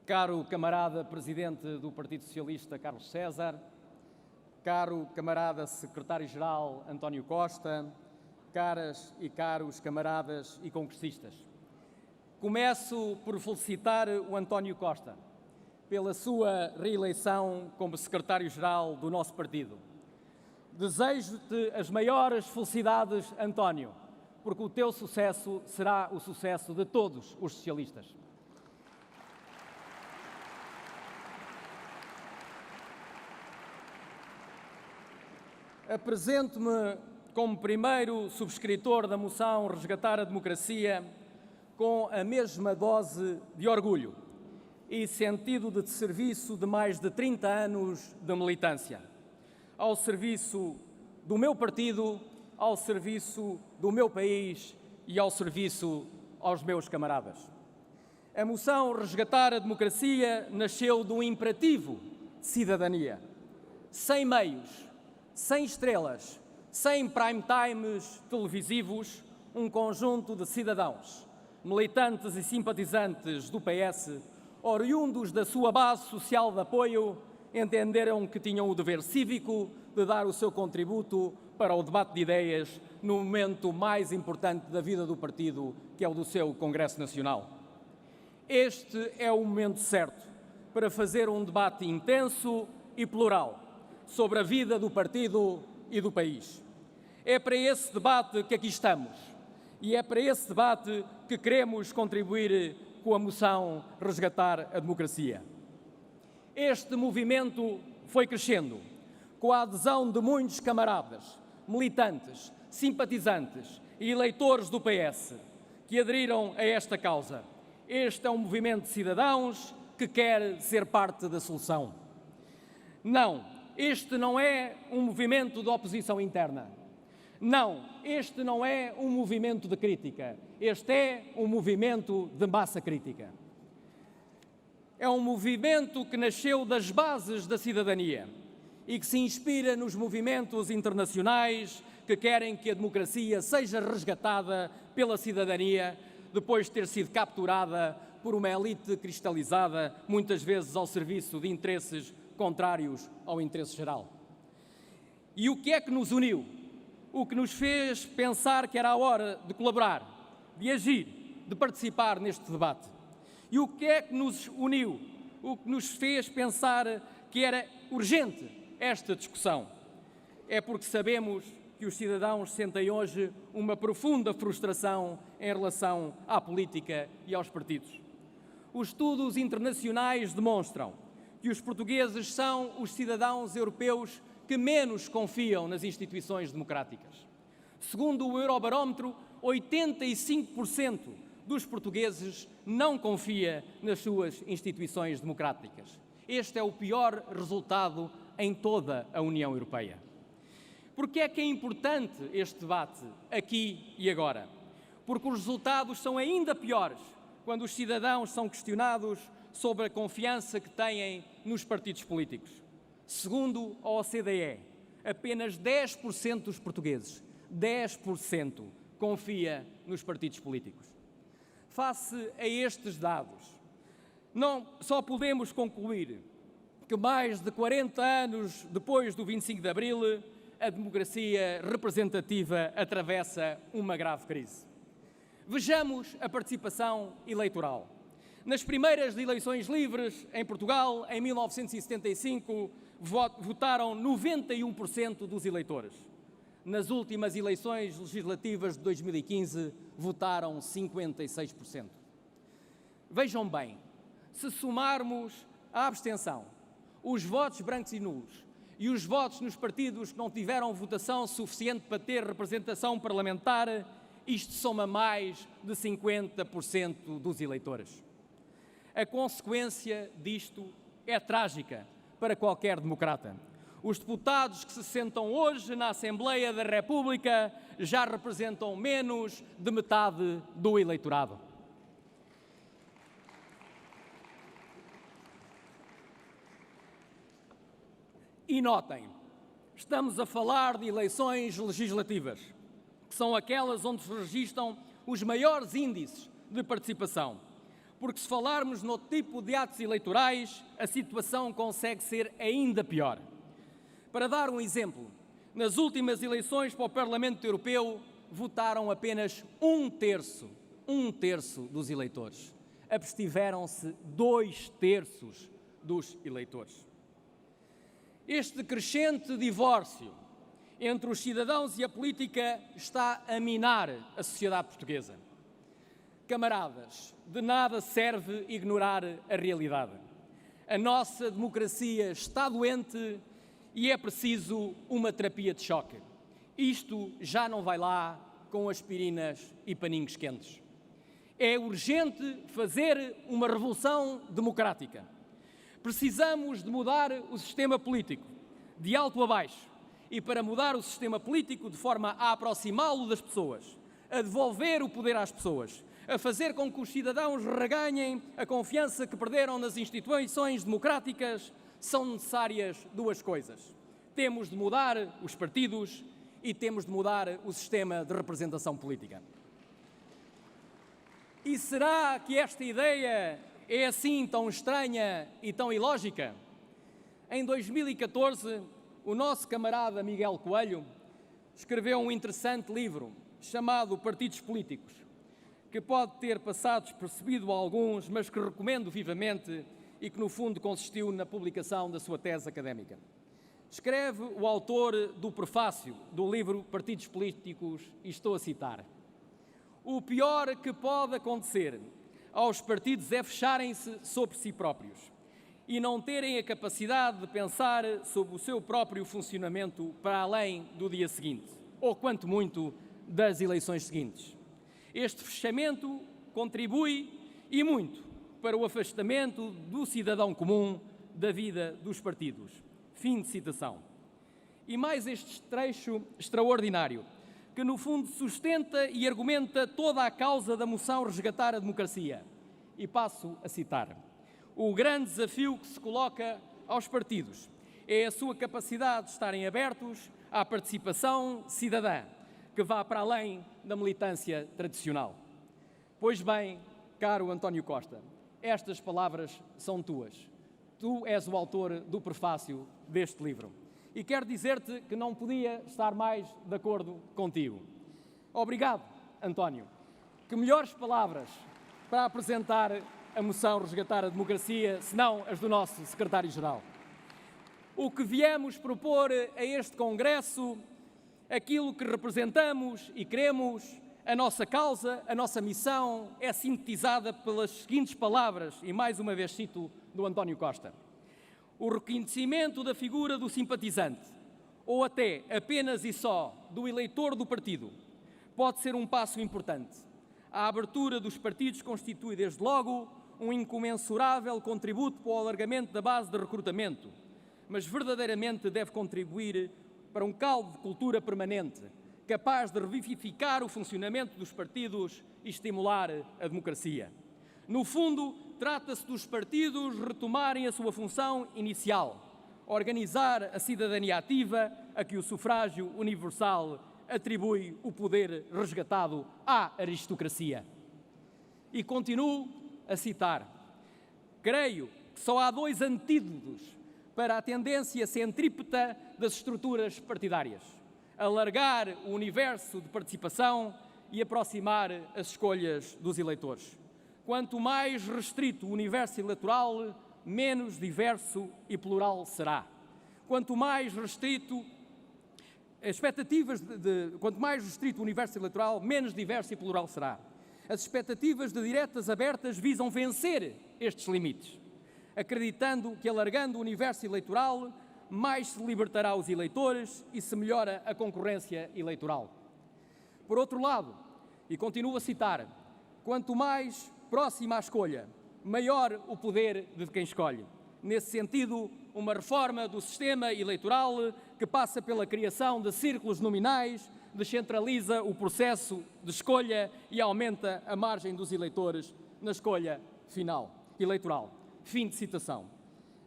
caro camarada Presidente do Partido Socialista, Carlos César, caro camarada Secretário-Geral, António Costa, caras e caros camaradas e congressistas. Começo por felicitar o António Costa pela sua reeleição como Secretário-Geral do nosso partido. Desejo-te as maiores felicidades, António, porque o teu sucesso será o sucesso de todos os socialistas. Apresento-me como primeiro subscritor da moção Resgatar a Democracia com a mesma dose de orgulho e sentido de serviço de mais de 30 anos de militância, ao serviço do meu partido, ao serviço do meu país e ao serviço aos meus camaradas. A moção Resgatar a Democracia nasceu de um imperativo de cidadania, sem meios, sem estrelas, sem prime times televisivos, um conjunto de cidadãos, militantes e simpatizantes do PS, oriundos da sua base social de apoio, entenderam que tinham o dever cívico de dar o seu contributo para o debate de ideias no momento mais importante da vida do partido, que é o do seu Congresso Nacional. Este é o momento certo para fazer um debate intenso e plural sobre a vida do partido e do país. É para esse debate que aqui estamos e é para esse debate que queremos contribuir com a moção Resgatar a Democracia. Este movimento foi crescendo com a adesão de muitos camaradas, militantes, simpatizantes e eleitores do PS que aderiram a esta causa. Este é um movimento de cidadãos que quer ser parte da solução. Não, este não é um movimento de oposição interna. Não, este não é um movimento de crítica. Este é um movimento de massa crítica. É um movimento que nasceu das bases da cidadania e que se inspira nos movimentos internacionais que querem que a democracia seja resgatada pela cidadania depois de ter sido capturada por uma elite cristalizada, muitas vezes ao serviço de interesses contrários ao interesse geral. E o que é que nos uniu? O que nos fez pensar que era a hora de colaborar, de agir, de participar neste debate? E o que é que nos uniu? O que nos fez pensar que era urgente esta discussão? É porque sabemos que os cidadãos sentem hoje uma profunda frustração em relação à política e aos partidos. Os estudos internacionais demonstram que os portugueses são os cidadãos europeus que menos confiam nas instituições democráticas. Segundo o Eurobarómetro, 85% dos portugueses não confia nas suas instituições democráticas. Este é o pior resultado em toda a União Europeia. Porque é que é importante este debate aqui e agora? Porque os resultados são ainda piores quando os cidadãos são questionados sobre a confiança que têm nos partidos políticos. Segundo a OCDE, apenas 10% dos portugueses, 10%, confia nos partidos políticos. Face a estes dados, só podemos concluir que mais de 40 anos depois do 25 de Abril, a democracia representativa atravessa uma grave crise. Vejamos a participação eleitoral. Nas primeiras eleições livres em Portugal, em 1975, votaram 91% dos eleitores. Nas últimas eleições legislativas de 2015, votaram 56%. Vejam bem, se somarmos a abstenção, os votos brancos e nulos e os votos nos partidos que não tiveram votação suficiente para ter representação parlamentar, isto soma mais de 50% dos eleitores. A consequência disto é trágica para qualquer democrata. Os deputados que se sentam hoje na Assembleia da República já representam menos de metade do eleitorado. E notem, estamos a falar de eleições legislativas, que são aquelas onde se registram os maiores índices de participação. porque se falarmos no tipo de atos eleitorais, a situação consegue ser ainda pior. Para dar um exemplo, nas últimas eleições para o Parlamento Europeu, votaram apenas um terço dos eleitores. Abstiveram-se 2/3 dos eleitores. Este crescente divórcio entre os cidadãos e a política está a minar a sociedade portuguesa. Camaradas, de nada serve ignorar a realidade. A nossa democracia está doente e é preciso uma terapia de choque. Isto já não vai lá com aspirinas e paninhos quentes. É urgente fazer uma revolução democrática. Precisamos de mudar o sistema político, de alto a baixo, e para mudar o sistema político de forma a aproximá-lo das pessoas, a devolver o poder às pessoas, a fazer com que os cidadãos reganhem a confiança que perderam nas instituições democráticas, são necessárias duas coisas. Temos de mudar os partidos e temos de mudar o sistema de representação política. E será que esta ideia é assim tão estranha e tão ilógica? Em 2014, o nosso camarada Miguel Coelho escreveu um interessante livro chamado Partidos Políticos, que pode ter passado despercebido a alguns, mas que recomendo vivamente e que, no fundo, consistiu na publicação da sua tese académica. Escreve o autor do prefácio do livro Partidos Políticos, e estou a citar: "O pior que pode acontecer aos partidos é fecharem-se sobre si próprios e não terem a capacidade de pensar sobre o seu próprio funcionamento para além do dia seguinte, ou quanto muito das eleições seguintes. Este fechamento contribui e muito para o afastamento do cidadão comum da vida dos partidos." Fim de citação. E mais este trecho extraordinário, que no fundo sustenta e argumenta toda a causa da moção Resgatar a Democracia. E passo a citar: "O grande desafio que se coloca aos partidos é a sua capacidade de estarem abertos à participação cidadã, que vá para além da militância tradicional." Pois bem, caro António Costa, estas palavras são tuas. Tu és o autor do prefácio deste livro. E quero dizer-te que não podia estar mais de acordo contigo. Obrigado, António. Que melhores palavras para apresentar a moção Resgatar a Democracia, senão as do nosso secretário-geral. O que viemos propor a este Congresso, aquilo que representamos e queremos, a nossa causa, a nossa missão, é sintetizada pelas seguintes palavras, e mais uma vez cito do António Costa: "O reconhecimento da figura do simpatizante, ou até apenas e só do eleitor do partido, pode ser um passo importante. A abertura dos partidos constitui, desde logo, um incomensurável contributo para o alargamento da base de recrutamento, mas verdadeiramente deve contribuir para um caldo de cultura permanente, capaz de revivificar o funcionamento dos partidos e estimular a democracia. No fundo, trata-se dos partidos retomarem a sua função inicial, organizar a cidadania ativa a que o sufrágio universal atribui o poder resgatado à aristocracia." E continuo a citar: "Creio que só há dois antídotos para a tendência centrípeta das estruturas partidárias: alargar o universo de participação e aproximar as escolhas dos eleitores. Quanto mais restrito o universo eleitoral, menos diverso e plural será. Quanto mais restrito o universo eleitoral, menos diverso e plural será. As expectativas de diretas abertas visam vencer estes limites, acreditando que, alargando o universo eleitoral, mais se libertará os eleitores e se melhora a concorrência eleitoral. Por outro lado, e continuo a citar, quanto mais próxima à escolha, maior o poder de quem escolhe. Nesse sentido, uma reforma do sistema eleitoral que passa pela criação de círculos nominais, descentraliza o processo de escolha e aumenta a margem dos eleitores na escolha final eleitoral." Fim de citação.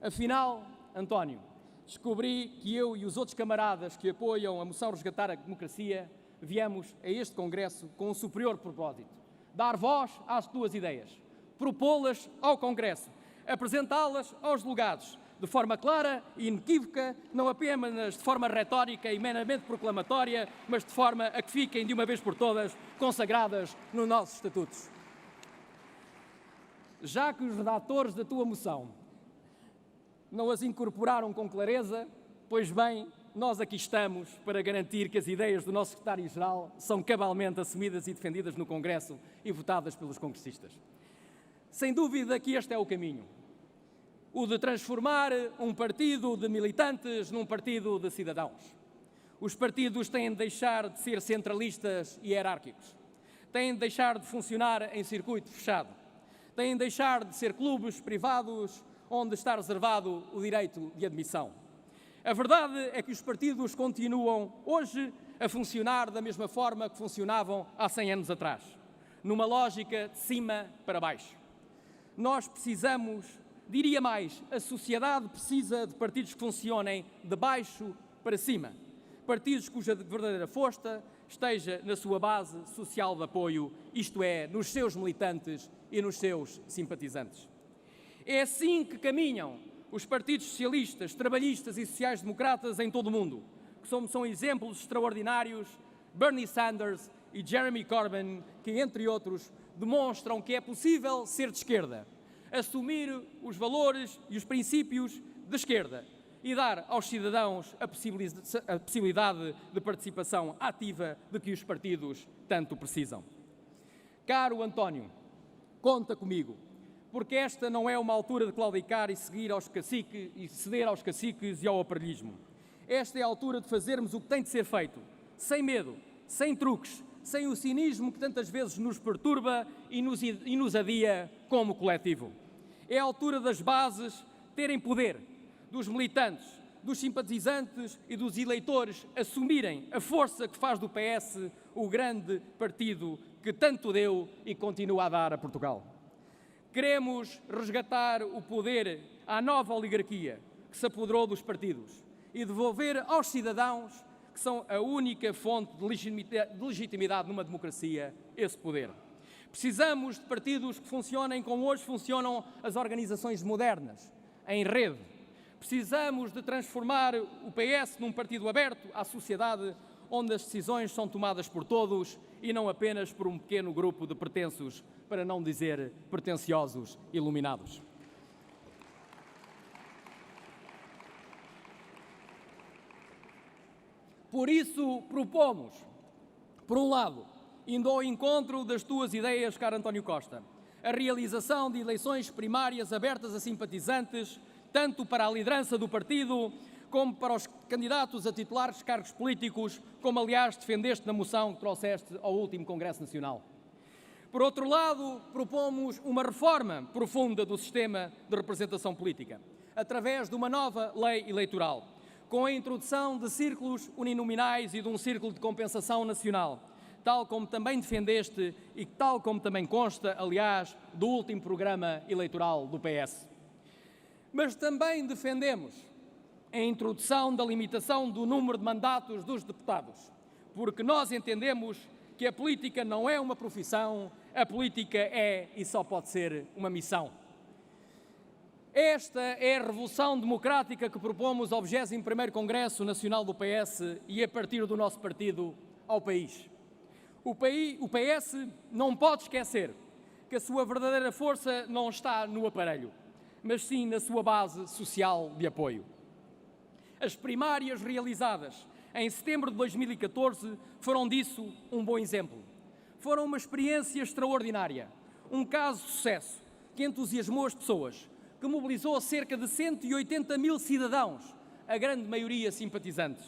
Afinal, António, descobri que eu e os outros camaradas que apoiam a moção Resgatar a Democracia viemos a este Congresso com um superior propósito: dar voz às tuas ideias, propô-las ao Congresso, apresentá-las aos delegados, de forma clara e inequívoca, não apenas de forma retórica e meramente proclamatória, mas de forma a que fiquem de uma vez por todas consagradas nos nossos estatutos. Já que os redatores da tua moção não as incorporaram com clareza, pois bem, nós aqui estamos para garantir que as ideias do nosso secretário-geral são cabalmente assumidas e defendidas no Congresso e votadas pelos congressistas. Sem dúvida que este é o caminho, o de transformar um partido de militantes num partido de cidadãos. Os partidos têm de deixar de ser centralistas e hierárquicos, têm de deixar de funcionar em circuito fechado, têm de deixar de ser clubes privados onde está reservado o direito de admissão. A verdade é que os partidos continuam hoje a funcionar da mesma forma que funcionavam há 100 anos atrás, numa lógica de cima para baixo. Nós precisamos, diria mais, a sociedade precisa de partidos que funcionem de baixo para cima, partidos cuja verdadeira força esteja na sua base social de apoio, isto é, nos seus militantes e nos seus simpatizantes. É assim que caminham os partidos socialistas, trabalhistas e sociais-democratas em todo o mundo, que são exemplos extraordinários, Bernie Sanders e Jeremy Corbyn, que, entre outros, demonstram que é possível ser de esquerda, assumir os valores e os princípios de esquerda e dar aos cidadãos a possibilidade de participação ativa de que os partidos tanto precisam. Caro António, conta comigo, porque esta não é uma altura de claudicar e ceder aos caciques e ao aparelhismo. Esta é a altura de fazermos o que tem de ser feito, sem medo, sem truques, sem o cinismo que tantas vezes nos perturba e nos adia como coletivo. É a altura das bases terem poder, dos militantes, dos simpatizantes e dos eleitores assumirem a força que faz do PS o grande partido que tanto deu e continua a dar a Portugal. Queremos resgatar o poder à nova oligarquia que se apoderou dos partidos e devolver aos cidadãos, que são a única fonte de legitimidade numa democracia, esse poder. Precisamos de partidos que funcionem como hoje funcionam as organizações modernas, em rede. Precisamos de transformar o PS num partido aberto à sociedade, onde as decisões são tomadas por todos e não apenas por um pequeno grupo de pretensos, para não dizer pretenciosos, iluminados. Por isso propomos, por um lado, indo ao encontro das tuas ideias, caro António Costa, a realização de eleições primárias abertas a simpatizantes, tanto para a liderança do partido, como para os candidatos a titulares cargos políticos, como aliás defendeste na moção que trouxeste ao último Congresso Nacional. Por outro lado, propomos uma reforma profunda do sistema de representação política, através de uma nova lei eleitoral, com a introdução de círculos uninominais e de um círculo de compensação nacional, tal como também defendeste e tal como também consta, aliás, do último programa eleitoral do PS. Mas também defendemos a introdução da limitação do número de mandatos dos deputados, porque nós entendemos que a política não é uma profissão, a política é e só pode ser uma missão. Esta é a revolução democrática que propomos ao 21º Congresso Nacional do PS e, a partir do nosso partido, ao país. O PS não pode esquecer que a sua verdadeira força não está no aparelho, mas sim na sua base social de apoio. As primárias realizadas em setembro de 2014 foram disso um bom exemplo. Foram uma experiência extraordinária, um caso de sucesso que entusiasmou as pessoas, que mobilizou cerca de 180 mil cidadãos, a grande maioria simpatizantes.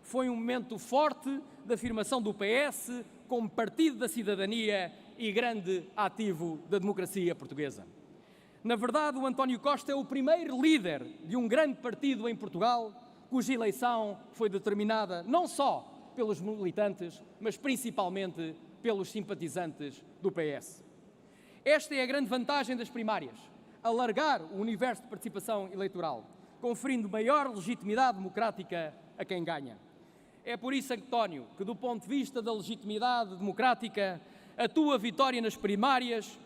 Foi um momento forte de afirmação do PS como partido da cidadania e grande ativo da democracia portuguesa. Na verdade, o António Costa é o primeiro líder de um grande partido em Portugal, cuja eleição foi determinada não só pelos militantes, mas principalmente pelos simpatizantes do PS. Esta é a grande vantagem das primárias, alargar o universo de participação eleitoral, conferindo maior legitimidade democrática a quem ganha. É por isso, António, que do ponto de vista da legitimidade democrática, a tua vitória nas primárias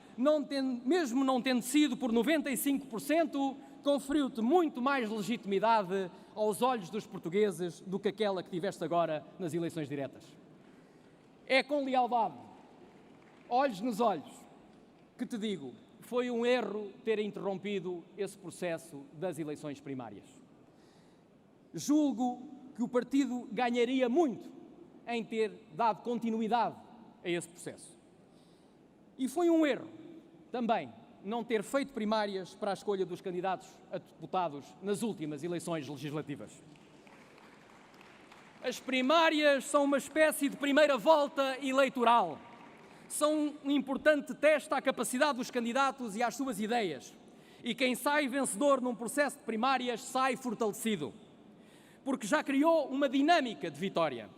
mesmo não tendo sido por 95%, conferiu-te muito mais legitimidade aos olhos dos portugueses do que aquela que tiveste agora nas eleições diretas. É com lealdade, olhos nos olhos, que te digo, foi um erro ter interrompido esse processo das eleições primárias. Julgo que o partido ganharia muito em ter dado continuidade a esse processo. E foi um erro também não ter feito primárias para a escolha dos candidatos a deputados nas últimas eleições legislativas. As primárias são uma espécie de primeira volta eleitoral. São um importante teste à capacidade dos candidatos e às suas ideias. E quem sai vencedor num processo de primárias sai fortalecido, porque já criou uma dinâmica de vitória.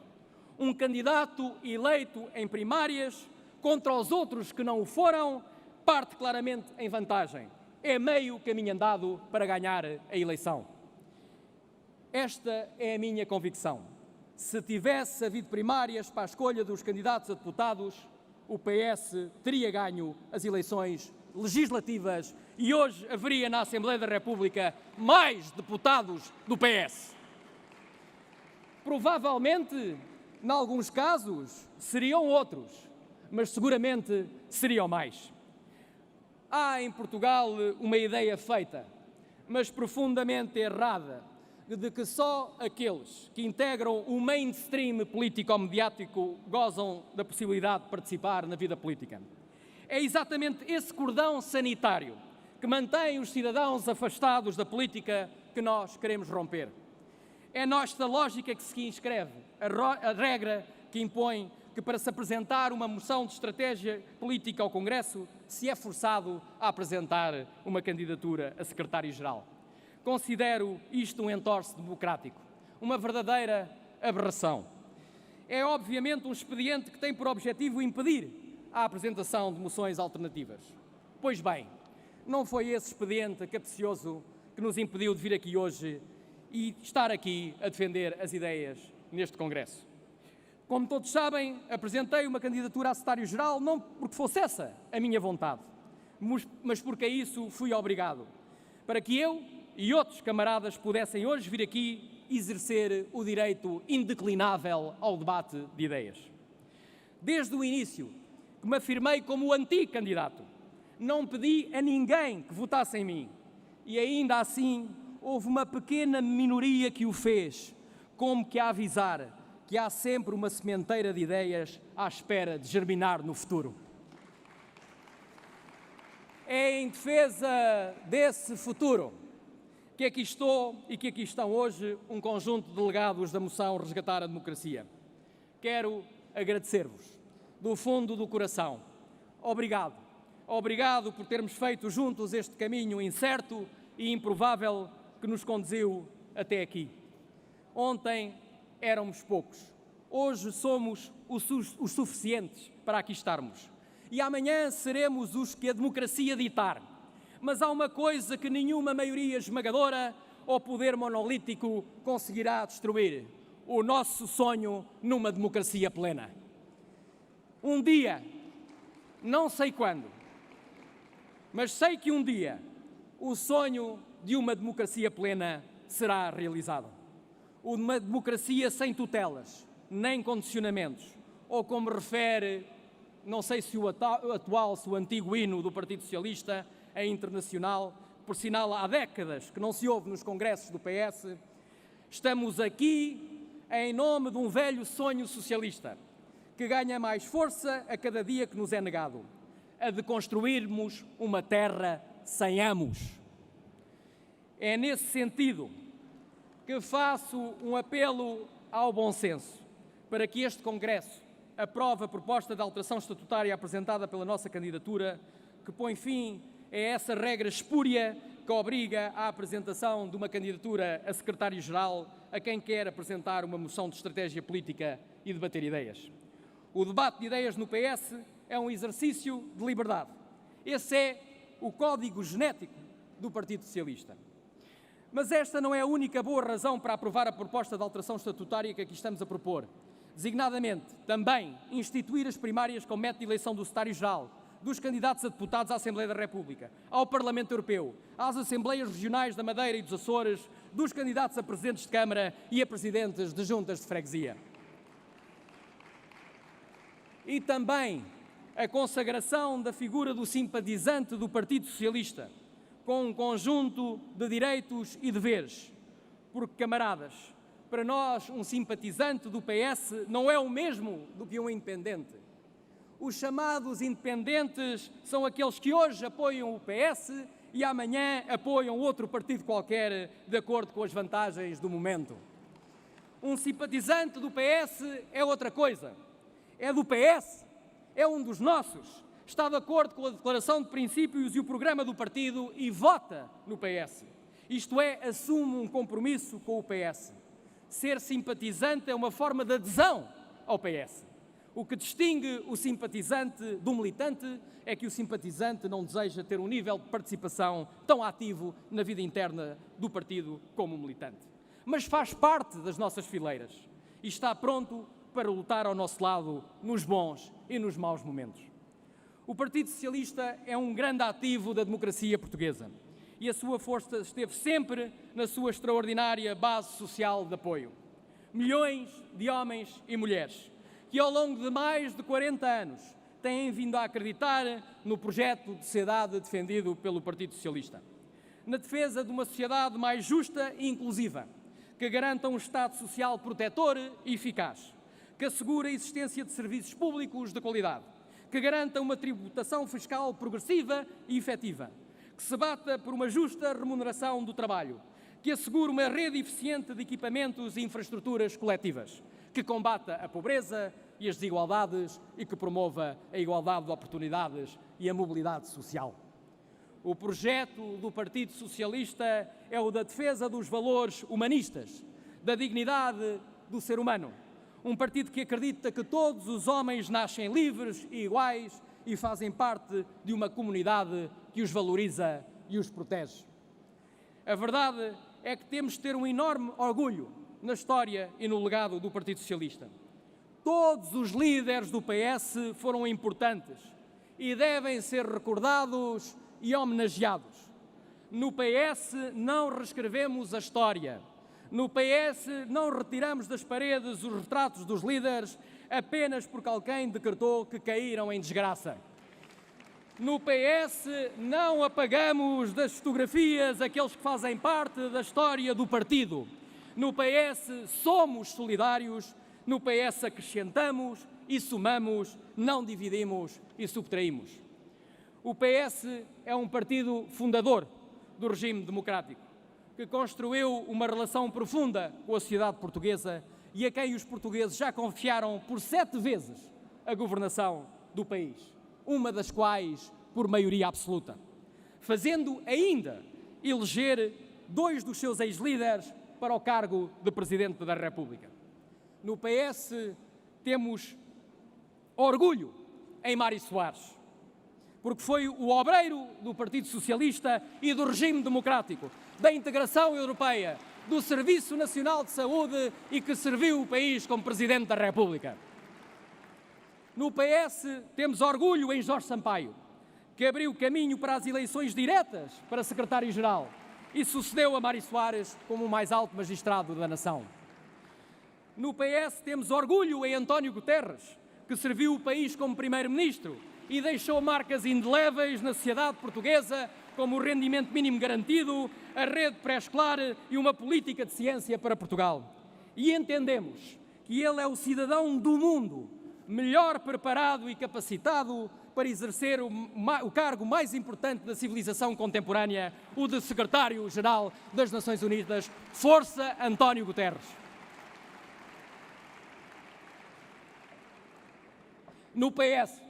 Um candidato eleito em primárias contra os outros que não o foram, parte claramente em vantagem. É meio caminho andado para ganhar a eleição. Esta é a minha convicção. Se tivesse havido primárias para a escolha dos candidatos a deputados, o PS teria ganho as eleições legislativas e hoje haveria na Assembleia da República mais deputados do PS. Provavelmente, em alguns casos, seriam outros, mas seguramente seriam mais. Há em Portugal uma ideia feita, mas profundamente errada, de que só aqueles que integram o mainstream político-mediático gozam da possibilidade de participar na vida política. É exatamente esse cordão sanitário que mantém os cidadãos afastados da política que nós queremos romper. É nesta lógica que se inscreve a regra que impõe que para se apresentar uma moção de estratégia política ao Congresso, se é forçado a apresentar uma candidatura a secretário-geral. Considero isto um entorse democrático, uma verdadeira aberração. É obviamente um expediente que tem por objetivo impedir a apresentação de moções alternativas. Pois bem, não foi esse expediente capcioso que nos impediu de vir aqui hoje e estar aqui a defender as ideias neste Congresso. Como todos sabem, apresentei uma candidatura a secretário-geral não porque fosse essa a minha vontade, mas porque a isso fui obrigado, para que eu e outros camaradas pudessem hoje vir aqui exercer o direito indeclinável ao debate de ideias. Desde o início, que me afirmei como o anticandidato, não pedi a ninguém que votasse em mim, e ainda assim houve uma pequena minoria que o fez, como que a avisar que há sempre uma sementeira de ideias à espera de germinar no futuro. É em defesa desse futuro que aqui estou e que aqui estão hoje um conjunto de delegados da moção Resgatar a Democracia. Quero agradecer-vos, do fundo do coração. Obrigado. Obrigado por termos feito juntos este caminho incerto e improvável que nos conduziu até aqui. Ontem éramos poucos. Hoje somos os suficientes para aqui estarmos. E amanhã seremos os que a democracia ditar. Mas há uma coisa que nenhuma maioria esmagadora ou poder monolítico conseguirá destruir: o nosso sonho numa democracia plena. Um dia, não sei quando, mas sei que um dia o sonho de uma democracia plena será realizado. Uma democracia sem tutelas, nem condicionamentos, ou como refere, não sei se o atual, se o antigo hino do Partido Socialista, a Internacional, por sinal há décadas que não se ouve nos congressos do PS, estamos aqui em nome de um velho sonho socialista, que ganha mais força a cada dia que nos é negado, a de construirmos uma terra sem amos. É nesse sentido que faço um apelo ao bom senso, para que este Congresso aprove a proposta de alteração estatutária apresentada pela nossa candidatura, que põe fim a essa regra espúria que obriga à apresentação de uma candidatura a secretário-geral a quem quer apresentar uma moção de estratégia política e debater ideias. O debate de ideias no PS é um exercício de liberdade. Esse é o código genético do Partido Socialista. Mas esta não é a única boa razão para aprovar a proposta de alteração estatutária que aqui estamos a propor. Designadamente, também instituir as primárias como método de eleição do secretário-geral, dos candidatos a deputados à Assembleia da República, ao Parlamento Europeu, às Assembleias Regionais da Madeira e dos Açores, dos candidatos a presidentes de Câmara e a presidentes de juntas de freguesia. E também a consagração da figura do simpatizante do Partido Socialista, com um conjunto de direitos e deveres. Porque, camaradas, para nós um simpatizante do PS não é o mesmo do que um independente. Os chamados independentes são aqueles que hoje apoiam o PS e amanhã apoiam outro partido qualquer de acordo com as vantagens do momento. Um simpatizante do PS é outra coisa. É do PS, é um dos nossos, está de acordo com a declaração de princípios e o programa do partido e vota no PS. Isto é, assume um compromisso com o PS. Ser simpatizante é uma forma de adesão ao PS. O que distingue o simpatizante do militante é que o simpatizante não deseja ter um nível de participação tão ativo na vida interna do partido como o militante. Mas faz parte das nossas fileiras e está pronto para lutar ao nosso lado nos bons e nos maus momentos. O Partido Socialista é um grande ativo da democracia portuguesa e a sua força esteve sempre na sua extraordinária base social de apoio. Milhões de homens e mulheres que ao longo de mais de 40 anos têm vindo a acreditar no projeto de sociedade defendido pelo Partido Socialista. Na defesa de uma sociedade mais justa e inclusiva, que garanta um Estado social protetor e eficaz, que assegure a existência de serviços públicos de qualidade, que garanta uma tributação fiscal progressiva e efetiva, que se bata por uma justa remuneração do trabalho, que assegure uma rede eficiente de equipamentos e infraestruturas coletivas, que combata a pobreza e as desigualdades e que promova a igualdade de oportunidades e a mobilidade social. O projeto do Partido Socialista é o da defesa dos valores humanistas, da dignidade do ser humano. Um partido que acredita que todos os homens nascem livres e iguais e fazem parte de uma comunidade que os valoriza e os protege. A verdade é que temos de ter um enorme orgulho na história e no legado do Partido Socialista. Todos os líderes do PS foram importantes e devem ser recordados e homenageados. No PS não reescrevemos a história. No PS não retiramos das paredes os retratos dos líderes apenas porque alguém decretou que caíram em desgraça. No PS não apagamos das fotografias aqueles que fazem parte da história do partido. No PS somos solidários, no PS acrescentamos e somamos, não dividimos e subtraímos. O PS é um partido fundador do regime democrático, que construiu uma relação profunda com a sociedade portuguesa e a quem os portugueses já confiaram por 7 vezes a governação do país, uma das quais por maioria absoluta, fazendo ainda eleger 2 dos seus ex-líderes para o cargo de Presidente da República. No PS temos orgulho em Mário Soares, porque foi o obreiro do Partido Socialista e do regime democrático, da integração europeia, do Serviço Nacional de Saúde e que serviu o país como Presidente da República. No PS temos orgulho em Jorge Sampaio, que abriu caminho para as eleições diretas para secretário-geral e sucedeu a Mário Soares como o mais alto magistrado da nação. No PS temos orgulho em António Guterres, que serviu o país como primeiro-ministro e deixou marcas indeléveis na sociedade portuguesa, como o rendimento mínimo garantido, a rede pré-escolar e uma política de ciência para Portugal. E entendemos que ele é o cidadão do mundo melhor preparado e capacitado para exercer o cargo mais importante da civilização contemporânea, o de Secretário-Geral das Nações Unidas. Força, António Guterres! No PS,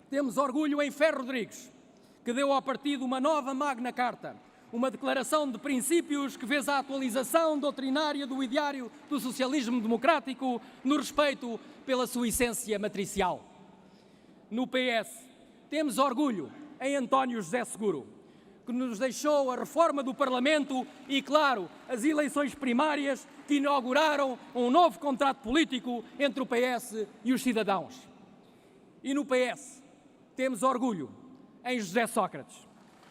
temos orgulho em Ferro Rodrigues, que deu ao partido uma nova Magna Carta, uma declaração de princípios que fez a atualização doutrinária do ideário do socialismo democrático no respeito pela sua essência matricial. No PS, temos orgulho em António José Seguro, que nos deixou a reforma do Parlamento e, claro, as eleições primárias que inauguraram um novo contrato político entre o PS e os cidadãos. E no PS, temos orgulho em José Sócrates,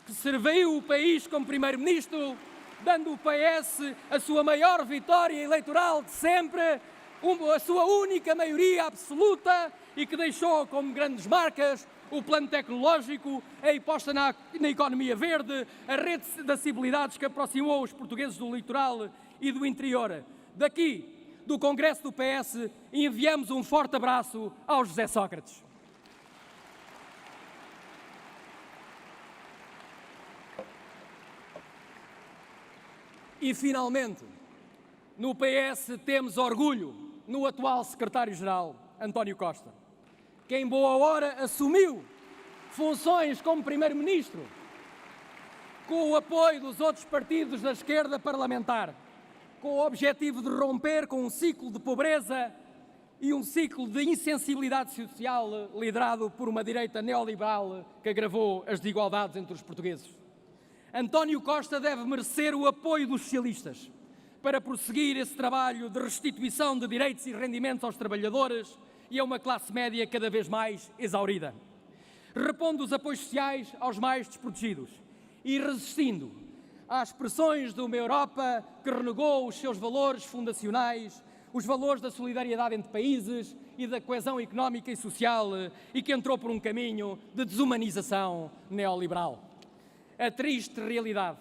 que serviu o país como primeiro-ministro, dando ao PS a sua maior vitória eleitoral de sempre, a sua única maioria absoluta, e que deixou como grandes marcas o plano tecnológico, a aposta na economia verde, a rede de acessibilidades que aproximou os portugueses do litoral e do interior. Daqui, do Congresso do PS, enviamos um forte abraço ao José Sócrates. E, finalmente, no PS temos orgulho no atual secretário-geral, António Costa, que em boa hora assumiu funções como primeiro-ministro, com o apoio dos outros partidos da esquerda parlamentar, com o objetivo de romper com um ciclo de pobreza e um ciclo de insensibilidade social liderado por uma direita neoliberal que agravou as desigualdades entre os portugueses. António Costa deve merecer o apoio dos socialistas para prosseguir esse trabalho de restituição de direitos e rendimentos aos trabalhadores e a uma classe média cada vez mais exaurida, repondo os apoios sociais aos mais desprotegidos e resistindo às pressões de uma Europa que renegou os seus valores fundacionais, os valores da solidariedade entre países e da coesão económica e social, e que entrou por um caminho de desumanização neoliberal. A triste realidade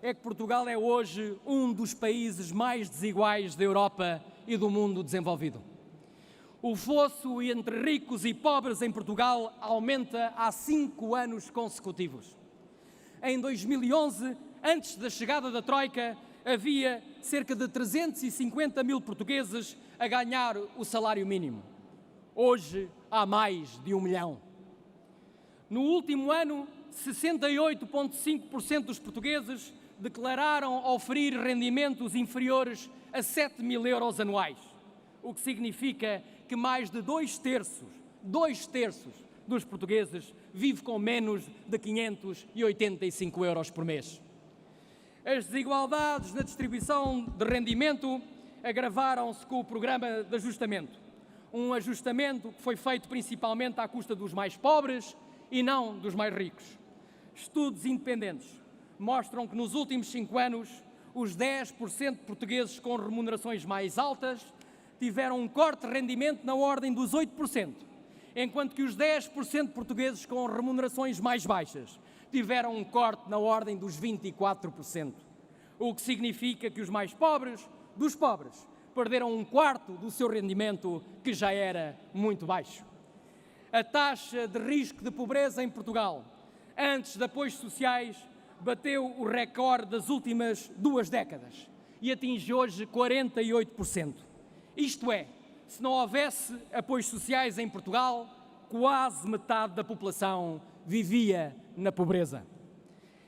é que Portugal é hoje um dos países mais desiguais da Europa e do mundo desenvolvido. O fosso entre ricos e pobres em Portugal aumenta há 5 anos consecutivos. Em 2011, antes da chegada da Troika, havia cerca de 350 mil portugueses a ganhar o salário mínimo. Hoje há mais de 1 milhão. No último ano, 68,5% dos portugueses declararam oferir rendimentos inferiores a 7 mil euros anuais, o que significa que mais de 2/3 dos portugueses vive com menos de 585 euros por mês. As desigualdades na distribuição de rendimento agravaram-se com o programa de ajustamento. Um ajustamento que foi feito principalmente à custa dos mais pobres e não dos mais ricos. Estudos independentes mostram que nos últimos 5 anos os 10% de portugueses com remunerações mais altas tiveram um corte de rendimento na ordem dos 8%, enquanto que os 10% de portugueses com remunerações mais baixas tiveram um corte na ordem dos 24%, o que significa que os mais pobres dos pobres perderam 1/4 do seu rendimento, que já era muito baixo. A taxa de risco de pobreza em Portugal, antes de apoios sociais, bateu o recorde das últimas 2 décadas e atinge hoje 48%. Isto é, se não houvesse apoios sociais em Portugal, quase metade da população vivia na pobreza.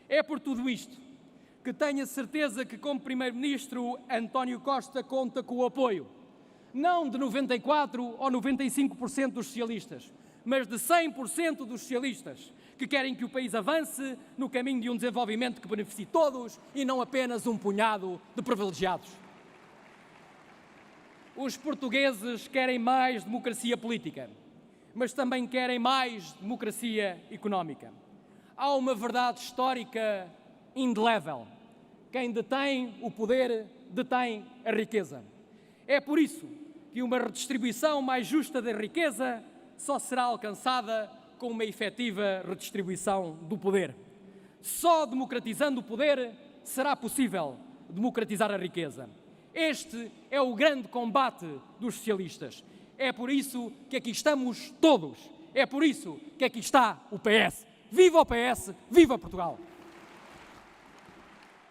É por tudo isto que tenho a certeza que, como Primeiro-Ministro, António Costa conta com o apoio, não de 94% ou 95% dos socialistas, mas de 100% dos socialistas, que querem que o país avance no caminho de um desenvolvimento que beneficie todos e não apenas um punhado de privilegiados. Os portugueses querem mais democracia política, mas também querem mais democracia económica. Há uma verdade histórica indelével: quem detém o poder detém a riqueza. É por isso que uma redistribuição mais justa da riqueza só será alcançada com uma efetiva redistribuição do poder. Só democratizando o poder será possível democratizar a riqueza. Este é o grande combate dos socialistas. É por isso que aqui estamos todos. É por isso que aqui está o PS. Viva o PS! Viva Portugal!